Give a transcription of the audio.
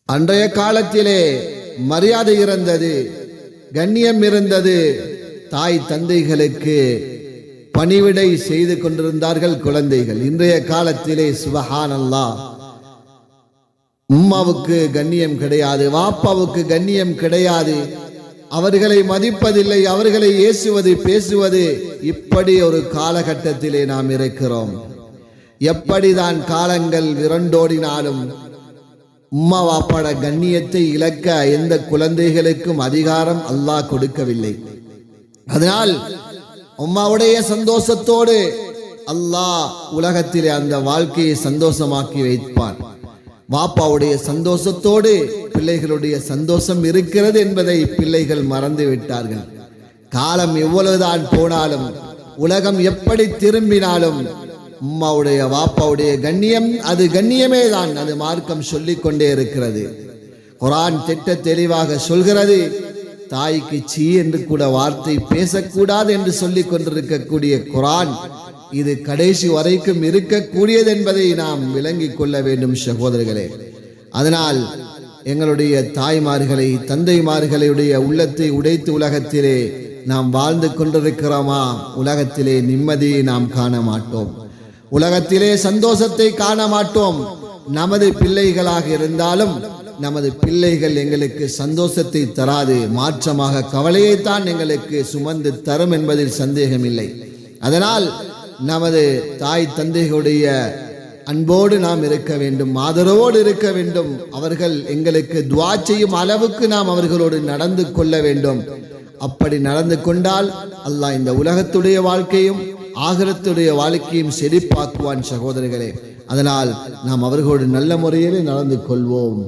அன்றைய காலத்திலே மரியாதை இருந்தது, கண்ணியம் இருந்தது. தாய் தந்தைகளுக்கு பணிவிடை செய்து கொண்டிருந்தார்கள் குழந்தைகள். இன்றைய காலத்திலே சுபஹானல்லாஹ், உம்மாவுக்கு கண்ணியம் கிடையாது, வாப்பாவுக்கு கண்ணியம் கிடையாது, அவர்களை மதிப்பதில்லை, அவர்களை ஏசுவது பேசுவது. இப்படி ஒரு காலகட்டத்திலே நாம் இருக்கிறோம். எப்படிதான் காலங்கள் விரண்டோடினாலும் உம்மா வாப்பாட கண்ணியத்தை இழக்க எந்த குழந்தைகளுக்கும் அதிகாரம் அல்லாஹ் கொடுக்கவில்லை. அதனால் உம்மாவுடைய சந்தோஷத்தோடு அல்லாஹ் உலகத்திலே அந்த வாழ்க்கையை சந்தோஷமாக்கி வைப்பான். வாப்பாவுடைய சந்தோஷத்தோடு பிள்ளைகளுடைய சந்தோஷம் இருக்கிறது என்பதை பிள்ளைகள் மறந்து விட்டார்கள். காலம் எவ்வளவுதான் போனாலும், உலகம் எப்படி திரும்பினாலும், உம்மாவுடைய வாப்பாவுடைய கண்ணியம் அது கண்ணியமே தான். அது மார்க்கம் சொல்லிக் கொண்டே இருக்கிறது. குர்ஆன் திட்ட தெளிவாக சொல்கிறது, தாய்க்கு சீ என்று கூட வார்த்தை பேசக்கூடாது என்று சொல்லிக் கொண்டிருக்கக்கூடிய குர்ஆன் இது கடைசி வரைக்கும் இருக்கக்கூடியது என்பதை நாம் விளங்கிக் கொள்ள வேண்டும் சகோதரர்களே. அதனால் எங்களுடைய தாய்மார்களை, தந்தைமார்களுடைய உள்ளத்தை உடைத்து உலகத்திலே நாம் வாழ்ந்து கொண்டிருக்கிறோமா? உலகத்திலே நிம்மதியை நாம் காண மாட்டோம், உலகத்திலே சந்தோஷத்தை காண மாட்டோம். நமது பிள்ளைகளாக இருந்தாலும் நமது பிள்ளைகள் எங்களுக்கு சந்தோஷத்தை தராது, மாற்றமாக கவலையைத்தான் எங்களுக்கு சுமந்து தரும் என்பதில் சந்தேகம் இல்லை. அதனால் நமது தாய் தந்தைகளுடைய அன்போடு நாம் இருக்க வேண்டும், ஆதரவோடு இருக்க வேண்டும். அவர்கள் எங்களுக்கு துஆ செய்யும் அளவுக்கு நாம் அவர்களோடு நடந்து கொள்ள வேண்டும். அப்படி நடந்து கொண்டால் அல்லாஹ் இந்த உலகத்துடைய வாழ்க்கையும் ஆகிரத்துடைய வாழ்க்கையும் செழிப்பாக்குவான் சகோதரர்களே. அதனால் நாம் அவர்களோடு நல்ல முறையில் நடந்து கொள்வோம்.